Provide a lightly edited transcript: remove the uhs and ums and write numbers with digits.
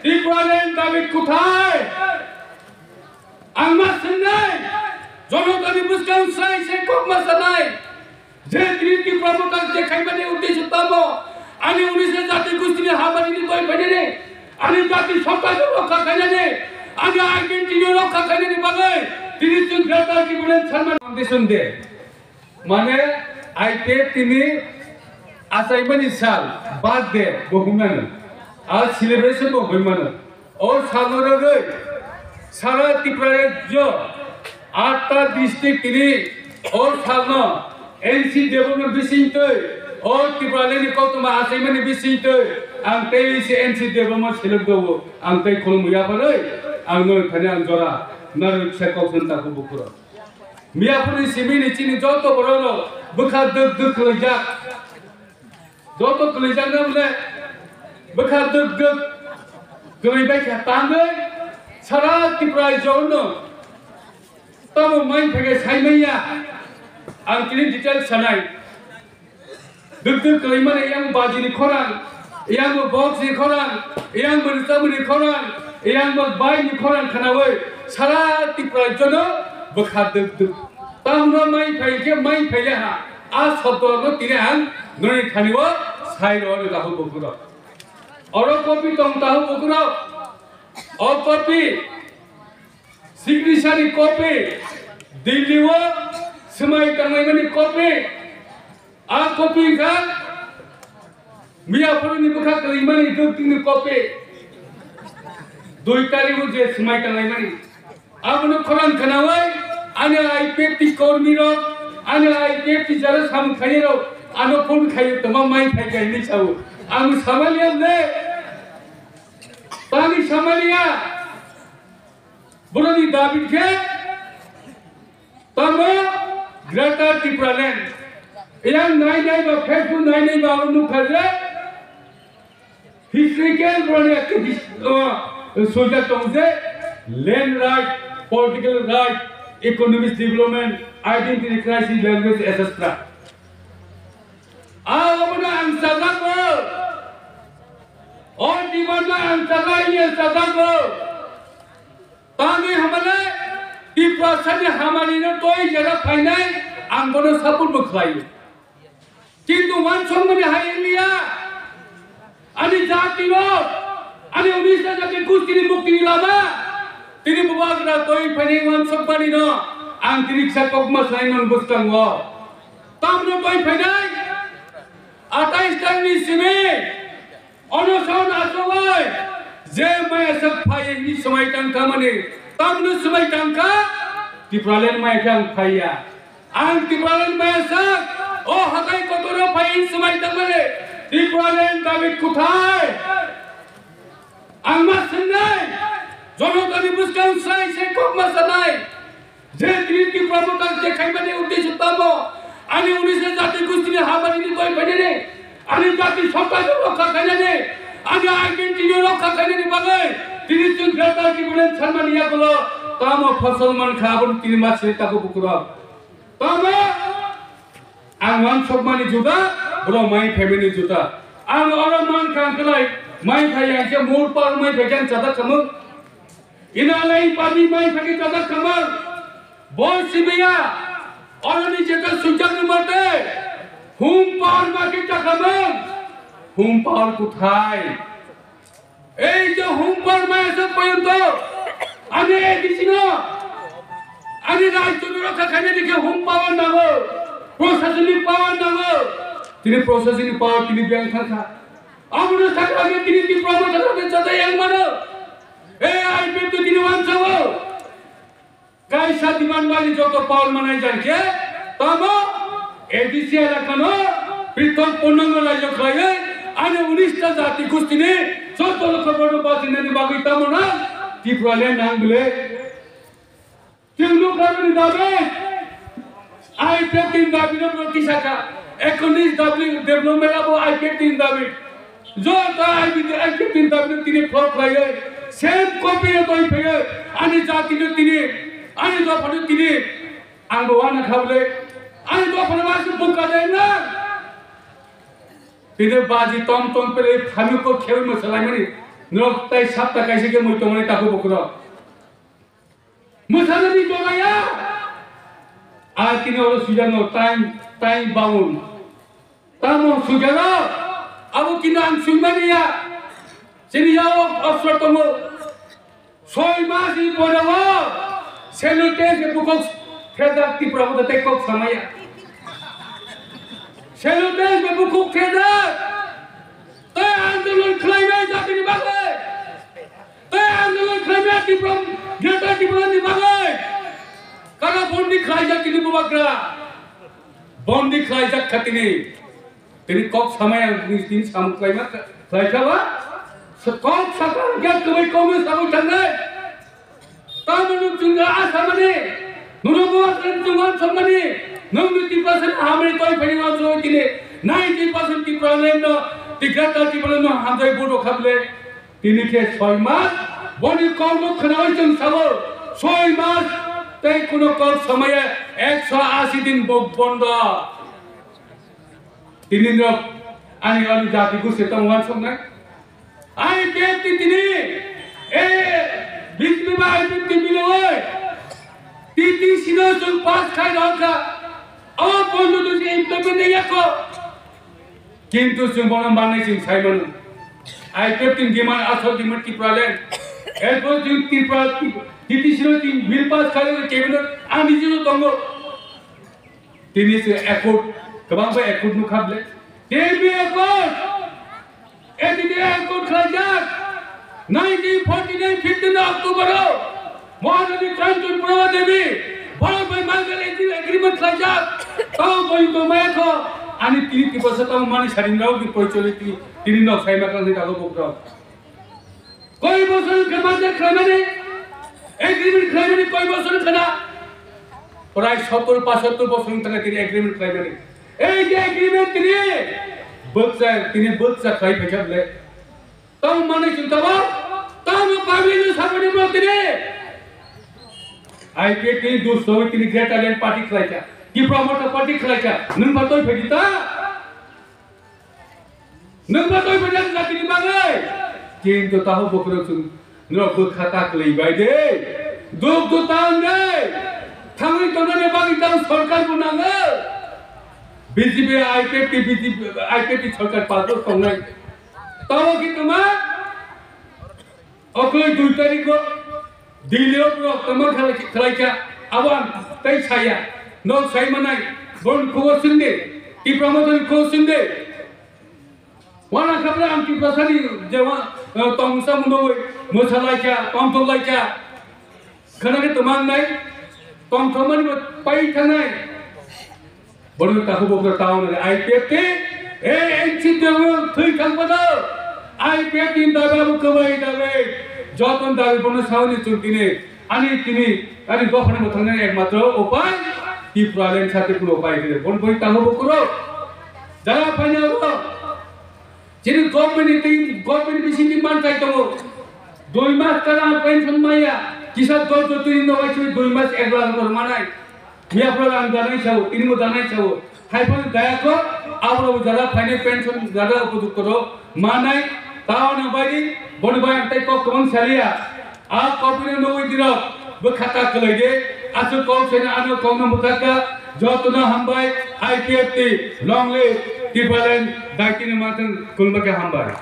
ত্রিপুরাল্যান্ড দাবি কোথায় আমার সঙ্গে জনগণের বুঝকান সাই সে কমা সানাই যে ত্রিপুরা প্রকাশ দেখাইবানে উদ্দেশ্য তব আমি 19 জাতি গোষ্ঠীর হাবারিনি কই ফেনে আমি জাতি সত্তাকে রক্ষা খাইনে আমি আইডেন্টিটি রক্ষা খাইনে বাগে তিনি জন গ্রেটার কি বলেন সম্মান ফাউন্ডেশন দে মানে আইতে তিনি আসাইবানি সাল বাদ দে বহুমান আর সেলিব্রেশন বহুমান और सामने सारा त्रिपुरा जो 8टा डिस्ट्रिक्ट तिनी और सामने एनसी डेवलपमेंट बिसिंग और त्रिपुरा लेनी को तुम आसे मने बिसिंग आं ते से एनसी डेवलपमेंट सेलेक्ट दो आं ते खोल मुया परे आं नो थाने आं जरा नर सेको संता को बुकुरो मिया पुरी सिमिनि चिनि जो तो बरो बखा दग दग लजा जो तो लजा न बोले बखा दग दग गई बाई तांगे सारा त्रिपुरा जोनो तब मैं फगे साइमैया आं तिनि डिटेल सनाय दुग दुग गई माने यांग बाजिनि खरां यांग बक्स नि खरां यांग मनसामनि खरां यांग बाय नि खरां खानावै सारा त्रिपुरा जोनो बखा दुग दुग तांनो मैं फैले हा आ शब्दनो तिनि आं ननि थानिवो साइरो न दाहो बकुरो और कॉपी तंगता हो बकुरो और कॉपी सिग्नेचर कॉपी दिल्ली वो समय तंगई मनी कॉपी आ कॉपी का मिया पुरनी बुखा कई मनी दो तीन कॉपी 2 तारीख को जे समय तंगई मनी अब न खरान खनावै आने आईपीएफ टी कर्मीरो आने आईपीएफ टी जरा साम खाइरो आनो फोन खाइयो तमा माइ खाइ गाइनि साउ आं सामालिया ने तानि सामालिया बुरनी दाबिद के तमो ग्रेटर त्रिपुरालैंड yang नाइ बा फेसबुक नाइ बा नु खजे हिस्ट्रिकल बुरनी एक्टिविस्ट सोजा तंजे land right political right economic development identity crisis language एसेस्ट्रा आवना अंसागो और दीवाना अंसागा ये सदागो तांगे हमने त्रिपुरा सने हमारी ने तोय जगह फाइनाय आंगनो सपोर्ट बखलायो किंतु वन संगने हाइलिया अनि जाति रो अनि 19 जाति कुस्ती मुक्ति लामा तिनी बुबागरा तोय फाइने वन संगपानी न आं तिनी सककमा साइनन बुस्तांगो तामनो तोय फाइनाय 28 तारिखनि सिमे अनुसरण आसवाय जे मैं सब फाये नि समय टंका माने तामनो समय टंका त्रिपुरालैंड मैं क्या फाया आं त्रिपुरालैंड मैं सब ओ हकाई कतरो फाये समय टंका माने त्रिपुरालैंड दाबि कोथाय आं मा सन्नाय जनगणनि बुझकान साइ से कमा सनाय जे त्रिपुरा प्रकाश देखाइबाने उद्देश्य तब आनि 19 जाति गोष्ठीनि हाबारिनि कय फैने आनि जाति सत्ताके रक्षा खाइने আমি আইডেন্টিটি রক্ষা খাইনে বাগে তিনি জন গ্রেটার কি বলেন সম্মান ইয়া গুলো তাম ফসলমান খাবন 3 মাস তাকে বুকুরা তাম আমান সম্মানি জুতা বড় মাই ফ্যামিলি জুতা আন অরমান কাঙ্কলাই মাই খাইয়া যে মোর পার মাই ভেজান চাদা কাম ইনালাই পাবি মাই ফাকি চাদা কাম বল সিবিয়া অরনি যেটা সুজান মতে হুম পার মাকে চাকাম হুম পাওয়ার কোথায় এই যে হুম পাওয়ার মায়াসে পর্যন্ত আমি দিছি না আমি রাজ্য রক্ষা খাইনে দেখে হুম পাওয়ার নাম প্রশাসনিক পাওয়ার নাম তিনি প্রশাসনিক পাওয়ার তিনি ব্যাংক খাখা আমরা সাকরাকে তিনি কি প্রমোশনের সাথে এক মানো এই আইপি তো তিনি মানছাও কাইসা দিমানবাড়ি যত পাওয়ার মানাই জানকে তব এডিসি এলাকানো পৃথক পূর্ণাঙ্গ রাজ্য খাইয়ে आने 19 जाति गोष्ठी ने 14 लाख बड़ो बासिंदा बागी तमना त्रिपुरालैंड नांगले तिलनु कानुनी दाबे आईपीएफ 3 दाबी न प्रतिशाखा 19 दाबी डेवलपमेंट अब आईपीएफ 3 दाबी जो ता आईपीएफ 3 दाबी तिने फ्लॉप लागे सेम कॉपी न तोय फेगे आने जाति न तिने आने तो फने तिने आंगवाना खाबले आने तो फने वासु बुका देना तिने बाजी तम पे फामी को खेल में चलाई money Nrok tay sabta kaisi ke moi tomane taku bokro. Musana di doraya. Artine oro sujano time bangun. Tamo sujano. Abo kinang sumania. Sini yao osro tomo. Soy masi bonawo. Selute ke bukok fedak ti praboda tekok samaya. Selute ke bukok fedak. Tay andolon klaimai jakini bagai. Tay andolon klaimai ti pram geta ti pram di bagai. Karena bondi klaijak kini bubakra. Bondi klaijak katini. Tini kok samaya ini sam klaimai klaijawa. Sekok sakar gak kawai komis aku jangan. Kamu nunggu asa mana? Nunggu akan jangan sama ni. Nunggu 30% hamil kau pilih masuk ini. 90% di problem no. 30% no hamil bodoh kable. Ini ke 6 mas. Boni kau no kenal jeng sawo. 6 mas. Tapi kuno kau samaya 180 din bondo. Ini no. Ani jati ku setang wan sama. Ai keti tini. बीच में बाहर में मिले हुए तीन सिनों से पास खाई रहा और बोलो तो ये इम्प्लीमेंट नहीं है किंतु सुबह मारने से साइमन आई कैप्टन गिमान आसो गिमान की प्रॉब्लम एयरपोर्ट की प्रॉब्लम तीन सिनों तीन बिल पास खाई रहे कैबिनेट आमी जी तो तंगो तीन से एयरपोर्ट कबांग पे एयरपोर्ट मुकाबले तीन भी एयरपोर्ट खाई जा 1949 15 October Maharani Kanchun Prava Devi Bhara by Mangal agreement laja tao boi to maiko ani tini ti basa tao mani saringrao ki poicholi tini no sai makang ni tago bokro koi bosor khamade khamane agreement khamane koi bosor khana pray 70 75 bosor tane tini agreement khamane ei je agreement tini botsa khai phajable tao mane chintaba tao no pavili sabani motire ai ke tini dosto tini great talent party khlaika ki promoter party khlaika nung batoi phedita na tini bagai kintu tahu bokro sun no bu khata klei bai de duk du taun de thangi tonane bagi taun sarkar bunanga BJP IPP sarkar pato tongai tahu gitu mah oke 2 tarik ko Dilio pro teman khalaicha awan tai saya no sai manai bon ko sinde ki promotion ko sinde wana khabra am ki pasani jewa tongsa mundo mosalaicha tongtolaicha khana ke tamang nai tongthomani pai thanai bon ta ko bokra taun IPF enchi dewa thui kangpada IPF din dababu kawai dabe যতন দাবি বনে সাউনি চুকিনে আনি গফনে মথনে একমাত্র উপায় কি problem সাথে কোনো উপায় দিলে বন বই তাহব করো যারা ফাইনাল যিনি গভর্নমেন্ট বেশি ডিমান্ড চাইতো 2 মাস কারা পেনশন মাইয়া কিসার দর তুই নবাইছে 2 মাস একবার মানাই মিয়া প্রোগ্রাম জানাই চাও ইনমো জানাই চাও হাইফাই দায়াকো আবরো যারা ফাইনাল পেনশন যারা উপযুক্ত করো মানাই tahu na bagi bonu bayang tay kok kemang salia kopi na noi diro berkata kelage asu kau sena anu kau na mutaka jotuna hambai IPFT long live Kibalen daikini matan kulmaka hambai